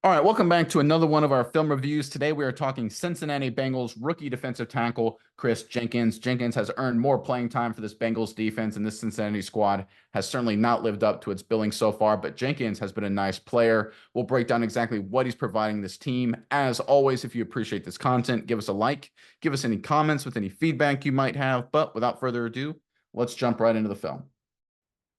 All right, welcome back to another one of our film reviews. Today we are talking Cincinnati Bengals rookie defensive tackle Kris Jenkins. Jenkins has earned more playing time for this Bengals defense, and this Cincinnati squad has certainly not lived up to its billing so far, but Jenkins has been a nice player. We'll break down exactly what he's providing this team. As always, if you appreciate this content, give us a like, give us any comments with any feedback you might have, but without further ado, let's jump right into the film.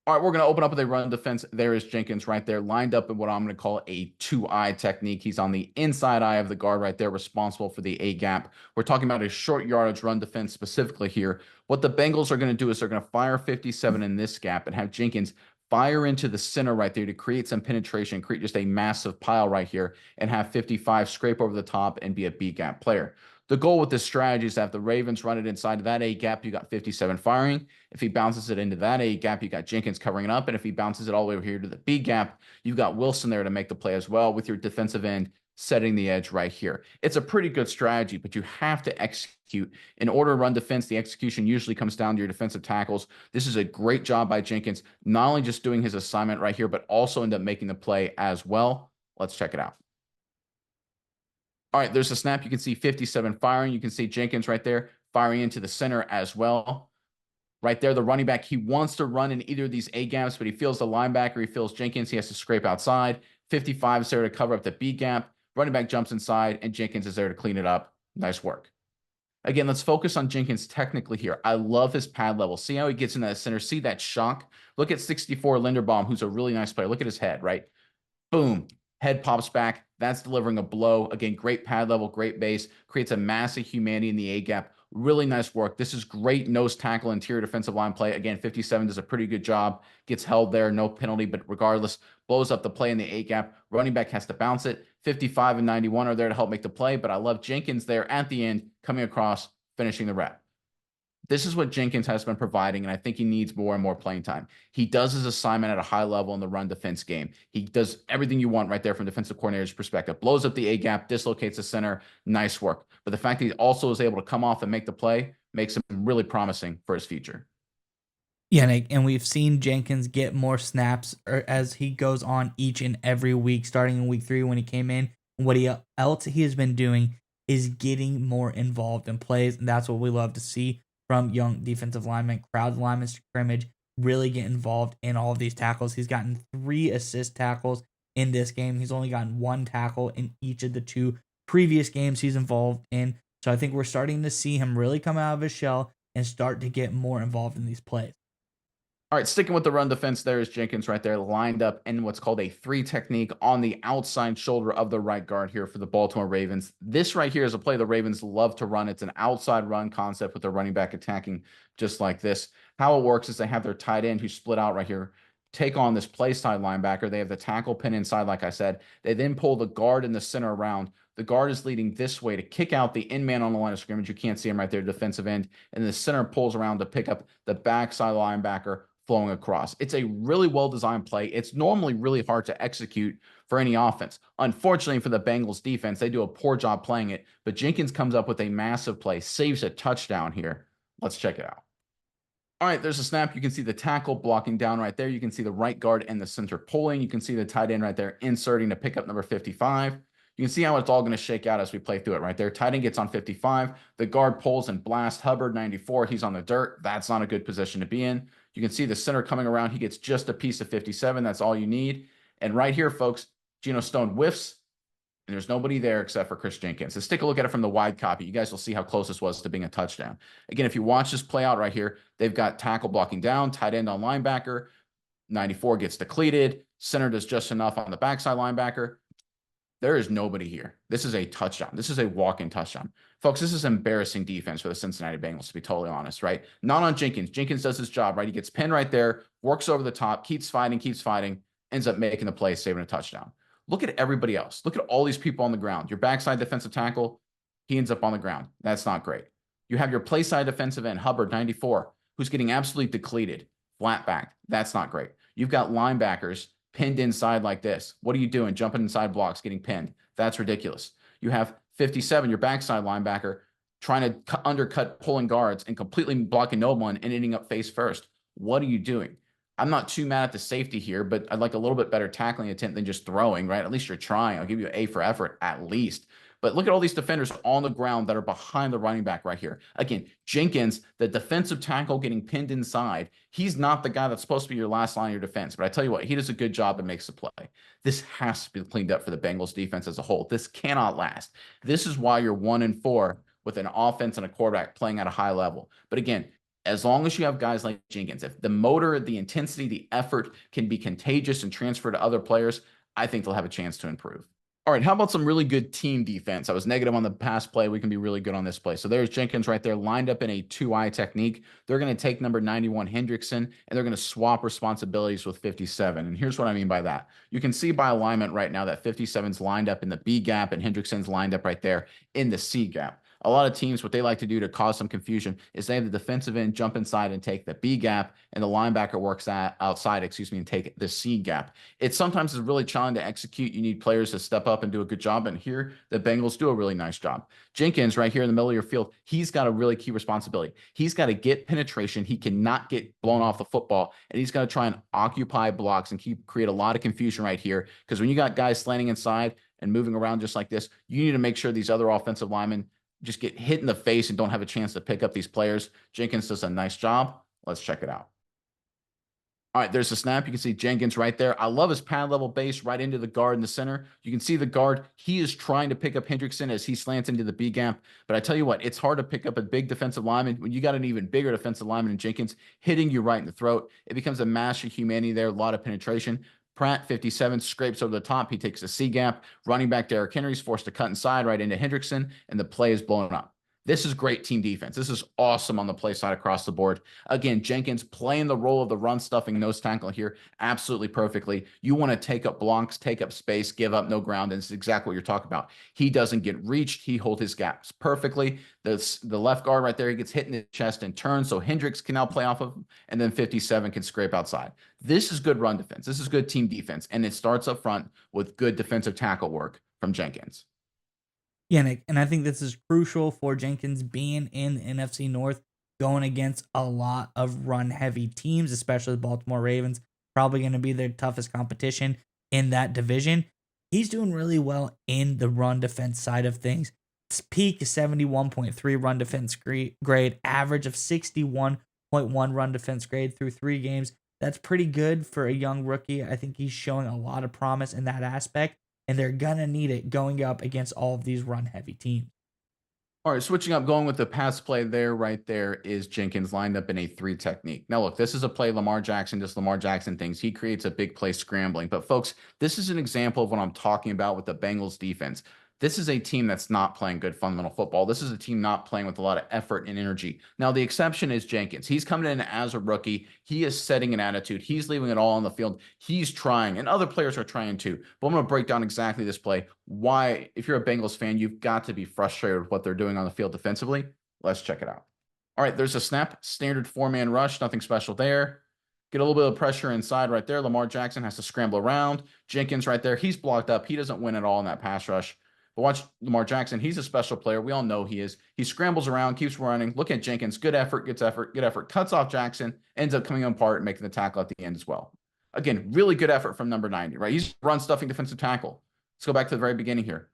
All right, we're going to open up with a run defense. There is Jenkins right there, lined up in what I'm going to call a two-eye technique. He's on the inside eye of the guard right there, responsible for the A-gap. We're talking about a short yardage run defense specifically here. What the Bengals are going to do is they're going to fire 57 in this gap and have Jenkins fire into the center right there to create some penetration, create just a massive pile right here, and have 55 scrape over the top and be a B-gap player. The goal with this strategy is that if the Ravens run it inside of that A gap, you got 57 firing. If he bounces it into that A gap, you got Jenkins covering it up. And if he bounces it all the way over here to the B gap, you've got Wilson there to make the play as well with your defensive end setting the edge right here. It's a pretty good strategy, but you have to execute. In order to run defense, the execution usually comes down to your defensive tackles. This is a great job by Jenkins, not only just doing his assignment right here, but also end up making the play as well. Let's check it out. All right, there's a snap. You can see 57 firing. You can see Jenkins right there firing into the center as well. Right there, the running back, he wants to run in either of these A gaps, but he feels the linebacker, he feels Jenkins, he has to scrape outside. 55 is there to cover up the B gap. Running back jumps inside, and Jenkins is there to clean it up. Nice work. Again, let's focus on Jenkins technically here. I love his pad level. See how he gets in that center? See that shock? Look at 64 Linderbaum, who's a really nice player. Look at his head, right? Boom. Head pops back. That's delivering a blow. Again, great pad level, great base. Creates a massive humanity in the A gap. Really nice work. This is great nose tackle, interior defensive line play. Again, 57 does a pretty good job. Gets held there, no penalty, but regardless, blows up the play in the A gap. Running back has to bounce it. 55 and 91 are there to help make the play, but I love Jenkins there at the end, coming across, finishing the rep. This is what Jenkins has been providing, and I think he needs more and more playing time. He does his assignment at a high level in the run defense game. He does everything you want right there from defensive coordinator's perspective. Blows up the A gap, dislocates the center. Nice work. But the fact that he also is able to come off and make the play makes him really promising for his future. Yeah, and we've seen Jenkins get more snaps as he goes on each and every week, starting in week 3 when he came in. What else he has been doing is getting more involved in plays, and that's what we love to see from young defensive linemen, crowd linemen, scrimmage, really get involved in all of these tackles. He's gotten 3 assist tackles in this game. He's only gotten 1 tackle in each of the 2 previous games he's involved in. So I think we're starting to see him really come out of his shell and start to get more involved in these plays. All right, sticking with the run defense, there is Jenkins right there, lined up in what's called a 3 technique on the outside shoulder of the right guard here for the Baltimore Ravens. This right here is a play the Ravens love to run. It's an outside run concept with their running back attacking just like this. How it works is they have their tight end who split out right here, take on this play side linebacker. They have the tackle pin inside, like I said. They then pull the guard in the center around. The guard is leading this way to kick out the in man on the line of scrimmage. You can't see him right there, defensive end. And the center pulls around to pick up the backside linebacker flowing across. It's a really well-designed play. It's normally really hard to execute for any offense. Unfortunately for the Bengals defense, they do a poor job playing it, but Jenkins comes up with a massive play, saves a touchdown here. Let's check it out. All right, there's a snap. You can see the tackle blocking down right there. You can see the right guard and the center pulling. You can see the tight end right there inserting to pick up number 55. You can see how it's all going to shake out as we play through it right there. Tight end gets on 55. The guard pulls and blasts Hubbard, 94. He's on the dirt. That's not a good position to be in. You can see the center coming around. He gets just a piece of 57. That's all you need. And right here, folks, Geno Stone whiffs, and there's nobody there except for Kris Jenkins. Let's take a look at it from the wide copy. You guys will see how close this was to being a touchdown. Again, if you watch this play out right here, they've got tackle blocking down, tight end on linebacker. 94 gets depleted. Center does just enough on the backside linebacker. There is nobody here. This is a touchdown. This is a walk-in touchdown. Folks, this is embarrassing defense for the Cincinnati Bengals, to be totally honest, right? Not on Jenkins. Jenkins does his job, right? He gets pinned right there, works over the top, keeps fighting, ends up making the play, saving a touchdown. Look at everybody else. Look at all these people on the ground. Your backside defensive tackle, he ends up on the ground. That's not great. You have your play side defensive end, Hubbard, 94, who's getting absolutely depleted, flat back. That's not great. You've got linebackers pinned inside like this. What are you doing? Jumping inside blocks, getting pinned. That's ridiculous. You have 57, your backside linebacker, trying to undercut pulling guards and completely blocking no one and ending up face first. What are you doing? I'm not too mad at the safety here, but I'd like a little bit better tackling attempt than just throwing, right? At least you're trying. I'll give you an A for effort at least. But look at all these defenders on the ground that are behind the running back right here. Again, Jenkins, the defensive tackle getting pinned inside. He's not the guy that's supposed to be your last line of your defense. But I tell you what, he does a good job and makes the play. This has to be cleaned up for the Bengals defense as a whole. This cannot last. This is why you're 1-4 with an offense and a quarterback playing at a high level. But again, as long as you have guys like Jenkins, if the motor, the intensity, the effort can be contagious and transfer to other players, I think they'll have a chance to improve. All right, how about some really good team defense? I was negative on the pass play. We can be really good on this play. So there's Jenkins right there lined up in a 2-eye technique. They're going to take number 91, Hendrickson, and they're going to swap responsibilities with 57. And here's what I mean by that. You can see by alignment right now that 57's lined up in the B gap and Hendrickson's lined up right there in the C gap. A lot of teams, what they like to do to cause some confusion is they have the defensive end jump inside and take the B gap, and the linebacker works outside, and take the C gap. It sometimes is really challenging to execute. You need players to step up and do a good job, and here the Bengals do a really nice job. Jenkins right here in the middle of your field, he's got a really key responsibility. He's got to get penetration. He cannot get blown off the football, and he's got to try and occupy blocks and create a lot of confusion right here, because when you got guys slanting inside and moving around just like this, you need to make sure these other offensive linemen just get hit in the face and don't have a chance to pick up these players. Jenkins does a nice job. Let's check it out. All right, there's the snap. You can see Jenkins right there. I love his pad level base right into the guard in the center. You can see the guard. He is trying to pick up Hendrickson as he slants into the B gap. But I tell you what, it's hard to pick up a big defensive lineman when you got an even bigger defensive lineman in Jenkins hitting you right in the throat. It becomes a mash of humanity there, a lot of penetration. Pratt, 57, scrapes over the top. He takes a C gap. Running back Derrick Henry's forced to cut inside right into Hendrickson, and the play is blown up. This is great team defense. This is awesome on the play side across the board. Again, Jenkins playing the role of the run stuffing nose tackle here absolutely perfectly. You want to take up blocks, take up space, give up no ground, and it's exactly what you're talking about. He doesn't get reached. He holds his gaps perfectly. The left guard right there, he gets hit in the chest and turns, so Hendricks can now play off of him, and then 57 can scrape outside. This is good run defense. This is good team defense, and it starts up front with good defensive tackle work from Jenkins. Yeah, Nick, and I think this is crucial for Jenkins being in the NFC North, going against a lot of run-heavy teams, especially the Baltimore Ravens. Probably going to be their toughest competition in that division. He's doing really well in the run defense side of things. His peak is 71.3 run defense grade, average of 61.1 run defense grade through 3 games. That's pretty good for a young rookie. I think he's showing a lot of promise in that aspect, and they're going to need it going up against all of these run-heavy teams. All right, switching up, going with the pass play there, right there is Jenkins lined up in a 3 technique. Now, look, this is a play Lamar Jackson does Lamar Jackson things. He creates a big play scrambling. But, folks, this is an example of what I'm talking about with the Bengals defense. This is a team that's not playing good fundamental football. This is a team not playing with a lot of effort and energy. Now, the exception is Jenkins. He's coming in as a rookie. He is setting an attitude. He's leaving it all on the field. He's trying, and other players are trying too. But I'm going to break down exactly this play. Why, if you're a Bengals fan, you've got to be frustrated with what they're doing on the field defensively. Let's check it out. All right, there's a snap. Standard 4-man rush. Nothing special there. Get a little bit of pressure inside right there. Lamar Jackson has to scramble around. Jenkins right there. He's blocked up. He doesn't win at all in that pass rush. But watch Lamar Jackson. He's a special player. We all know he is. He scrambles around, keeps running. Look at Jenkins. Good effort, gets effort, good effort. Cuts off Jackson, ends up coming apart and making the tackle at the end as well. Again, really good effort from number 90, right? He's run stuffing defensive tackle. Let's go back to the very beginning here.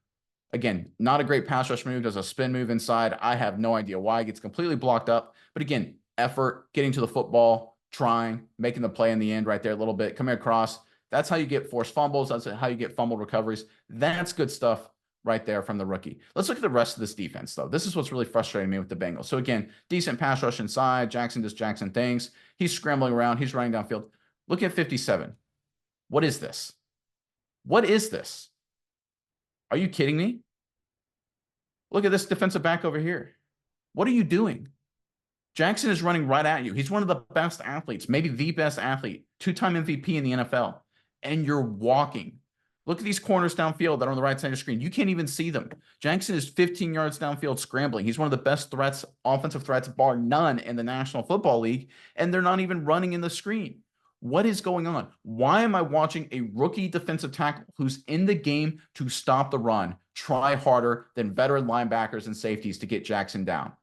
Again, not a great pass rush move. Does a spin move inside. I have no idea why. Gets completely blocked up. But again, effort, getting to the football, trying, making the play in the end right there a little bit, coming across. That's how you get forced fumbles. That's how you get fumble recoveries. That's good stuff right there from the rookie. Let's look at the rest of this defense, though. This is what's really frustrating me with the Bengals. So again, decent pass rush inside. Jackson does Jackson things. He's scrambling around. He's running downfield. Look at 57. What is this? What is this? Are you kidding me? Look at this defensive back over here. What are you doing? Jackson is running right at you. He's one of the best athletes, maybe the best athlete, 2-time MVP in the NFL, and you're walking. Look at these corners downfield that are on the right side of the screen. You can't even see them. Jackson is 15 yards downfield scrambling. He's one of the best threats, offensive threats, bar none in the National Football League, and they're not even running in the screen. What is going on? Why am I watching a rookie defensive tackle who's in the game to stop the run try harder than veteran linebackers and safeties to get Jackson down?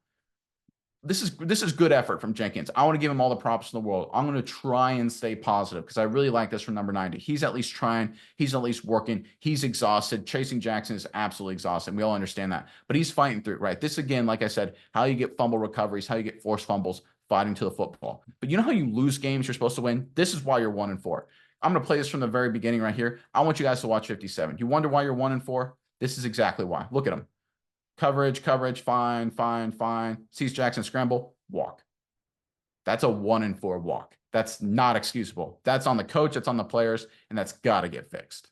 this is good effort from Jenkins. I want to give him all the props in the world. I'm going to try and stay positive because I really like this from number 90. He's at least trying. He's at least working. He's exhausted. Chasing Jackson is absolutely exhausted. We all understand that. But he's fighting through, right? This, again, like I said, how you get fumble recoveries, how you get forced fumbles, fighting to the football. But you know how you lose games you're supposed to win? This is why you're 1-4. I'm going to play this from the very beginning right here. I want you guys to watch 57. You wonder why you're 1-4? This is exactly why. Look at him. Coverage, fine. Sees Jackson scramble, walk. That's a 1-4 walk. That's not excusable. That's on the coach, that's on the players, and that's got to get fixed.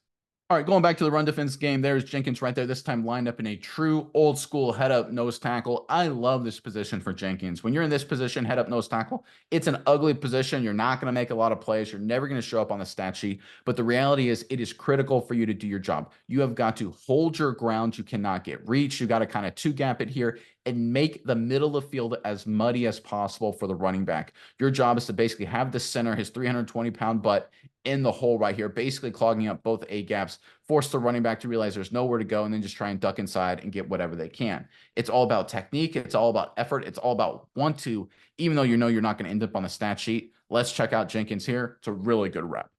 All right, going back to the run defense game, there's Jenkins right there, this time lined up in a true old school head up nose tackle. I love this position for Jenkins. When you're in this position, head up nose tackle, it's an ugly position. You're not going to make a lot of plays. You're never going to show up on the stat sheet. But the reality is it is critical for you to do your job. You have got to hold your ground. You cannot get reached. You got to kind of two gap it here and make the middle of the field as muddy as possible for the running back. Your job is to basically have the center, his 320-pound butt, in the hole right here, basically clogging up both A gaps, force the running back to realize there's nowhere to go, and then just try and duck inside and get whatever they can. It's all about technique. It's all about effort. It's all about want to, even though you know you're not going to end up on the stat sheet. Let's check out Jenkins here. It's a really good rep.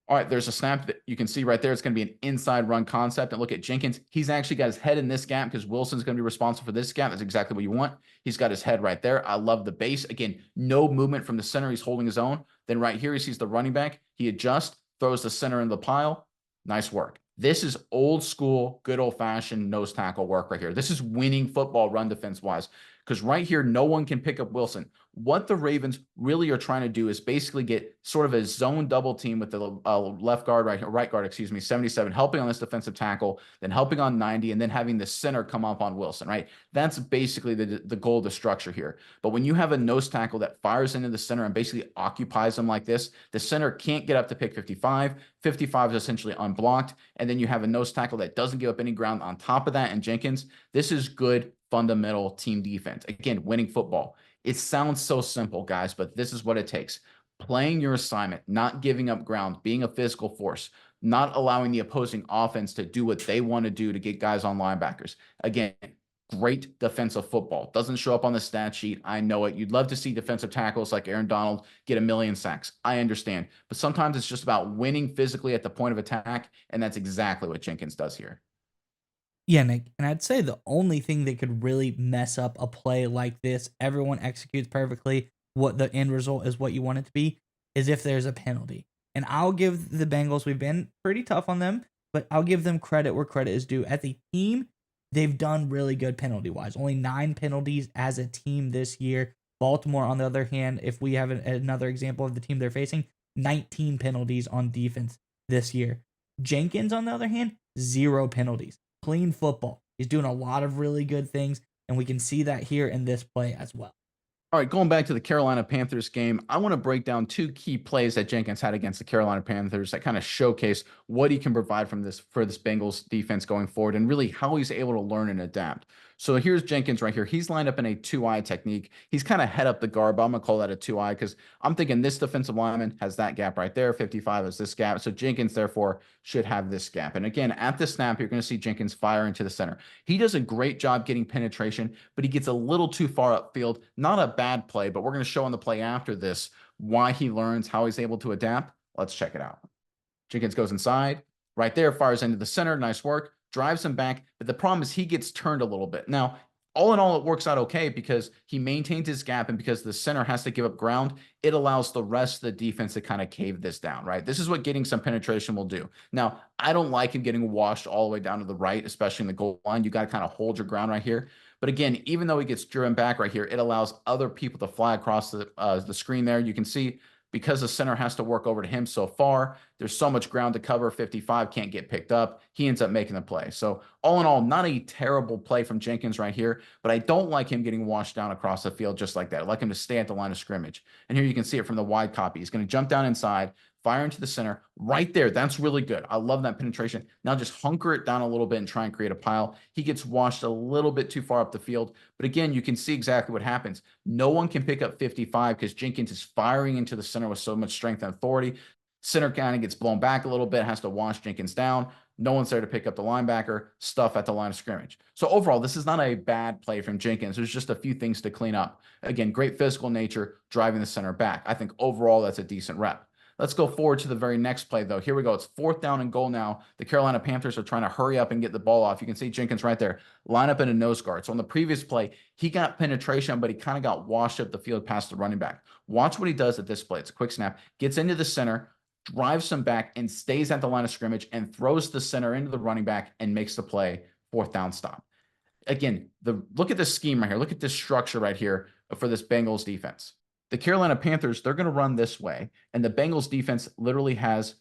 All right, there's a snap that you can see right there. It's going to be an inside run concept. And look at Jenkins. He's actually got his head in this gap because Wilson's going to be responsible for this gap. That's exactly what you want. He's got his head right there. I love the base. Again, no movement from the center. He's holding his own. Then right here, he sees the running back. He adjusts, throws the center in the pile. Nice work. This is old school, good old fashioned nose tackle work right here. This is winning football run defense wise. Because right here, no one can pick up Wilson. What the Ravens really are trying to do is basically get sort of a zone double team with the left guard, right guard, 77, helping on this defensive tackle, then helping on 90, and then having the center come up on Wilson, right? That's basically the goal of the structure here. But when you have a nose tackle that fires into the center and basically occupies them like this, the center can't get up to pick 55. 55 is essentially unblocked. And then you have a nose tackle that doesn't give up any ground on top of that. And Jenkins, this is good fundamental team defense. Again, winning football. It sounds so simple, guys, but this is what it takes. Playing your assignment, not giving up ground, being a physical force, not allowing the opposing offense to do what they want to do to get guys on linebackers. Again, great defensive football. Doesn't show up on the stat sheet. I know it. You'd love to see defensive tackles like Aaron Donald get 1,000,000 sacks. I understand. But sometimes it's just about winning physically at the point of attack, and that's exactly what Jenkins does here. Yeah, Nick, and I'd say the only thing that could really mess up a play like this, everyone executes perfectly, what the end result is what you want it to be, is if there's a penalty. And I'll give the Bengals, we've been pretty tough on them, but I'll give them credit where credit is due. As a team, they've done really good penalty-wise. Only 9 penalties as a team this year. Baltimore, on the other hand, if we have another example of the team they're facing, 19 penalties on defense this year. Jenkins, on the other hand, 0 penalties. Clean football. He's doing a lot of really good things, and we can see that here in this play as well. All right, going back to the Carolina Panthers game, I want to break down 2 key plays that Jenkins had against the Carolina Panthers that kind of showcase what he can provide for this Bengals defense going forward and really how he's able to learn and adapt. So here's Jenkins right here. He's lined up in a 2-eye technique. He's kind of head up the guard, but I'm going to call that a 2-eye because I'm thinking this defensive lineman has that gap right there. 55 is this gap. So Jenkins, therefore, should have this gap. And again, at the snap, you're going to see Jenkins fire into the center. He does a great job getting penetration, but he gets a little too far upfield. Not a bad play, but we're going to show on the play after this why he learns, how he's able to adapt. Let's check it out. Jenkins goes inside. Right there, fires into the center. Nice work. Drives him back, but the problem is he gets turned a little bit. Now, all in all, it works out okay because he maintains his gap, and because the center has to give up ground, it allows the rest of the defense to kind of cave this down, right? This is what getting some penetration will do. Now, I don't like him getting washed all the way down to the right, especially in the goal line. You got to kind of hold your ground right here. But again, even though he gets driven back right here, it allows other people to fly across the screen there. You can see because the center has to work over to him so far, there's so much ground to cover. 55 can't get picked up. He ends up making the play. So all in all, not a terrible play from Jenkins right here, but I don't like him getting washed down across the field just like that. I'd like him to stay at the line of scrimmage. And here you can see it from the wide copy. He's going to jump down inside, fire into the center right there. That's really good. I love that penetration. Now just hunker it down a little bit and try and create a pile. He gets washed a little bit too far up the field. But again, you can see exactly what happens. No one can pick up 55 because Jenkins is firing into the center with so much strength and authority. Center kind of gets blown back a little bit, has to wash Jenkins down. No one's there to pick up the linebacker, stuff at the line of scrimmage. So overall, this is not a bad play from Jenkins. There's just a few things to clean up. Again, great physical nature, driving the center back. I think overall that's a decent rep. Let's go forward to the very next play, though. Here we go. It's 4th down and goal now. The Carolina Panthers are trying to hurry up and get the ball off. You can see Jenkins right there, line up in a nose guard. So on the previous play, he got penetration, but he kind of got washed up the field past the running back. Watch what he does at this play. It's a quick snap, gets into the center, drives him back, and stays at the line of scrimmage and throws the center into the running back and makes the play, 4th down stop. Again, look at this scheme right here. Look at this structure right here for this Bengals defense. The Carolina Panthers, they're going to run this way, and the Bengals defense literally has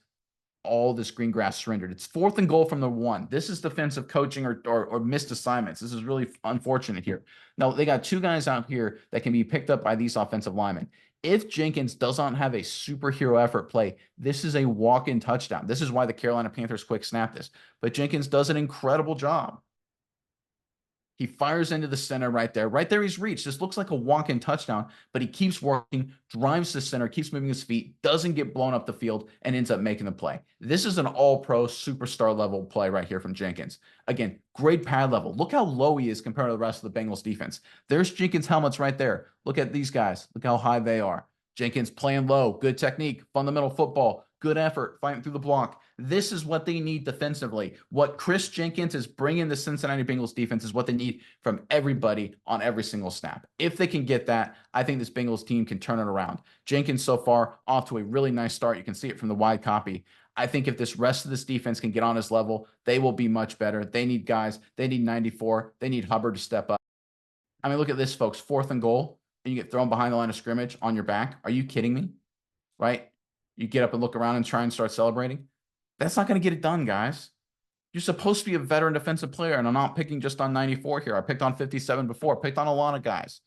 all this green grass surrendered. It's 4th and goal from the 1. This is defensive coaching or missed assignments. This is really unfortunate here. Now, they got 2 guys out here that can be picked up by these offensive linemen. If Jenkins does not have a superhero effort play, this is a walk-in touchdown. This is why the Carolina Panthers quick snap this. But Jenkins does an incredible job. He fires into the center right there. Right there, he's reached. This looks like a walk-in touchdown, but he keeps working, drives the center, keeps moving his feet, doesn't get blown up the field, and ends up making the play. This is an all-pro superstar level play right here from Jenkins. Again, great pad level. Look how low he is compared to the rest of the Bengals defense. There's Jenkins' helmets right there. Look at these guys. Look how high they are. Jenkins playing low, good technique, fundamental football, good effort, fighting through the block. This is what they need defensively. What Kris Jenkins is bringing the Cincinnati Bengals defense is what they need from everybody on every single snap. If they can get that, I think this Bengals team can turn it around. Jenkins so far off to a really nice start. You can see it from the wide copy. I think if this rest of this defense can get on his level, they will be much better. They need guys. They need 94. They need Hubbard to step up. I mean, look at this, folks. 4th and goal, and you get thrown behind the line of scrimmage on your back. Are you kidding me? Right? You get up and look around and try and start celebrating. That's not going to get it done, guys. You're supposed to be a veteran defensive player, and I'm not picking just on 94 here. I picked on 57 before. I picked on a lot of guys.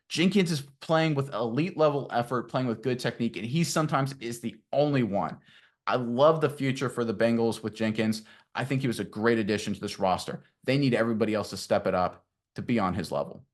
Jenkins is playing with elite level effort, playing with good technique, and he sometimes is the only one. I love the future for the Bengals with Jenkins. I think he was a great addition to this roster. They need everybody else to step it up to be on his level.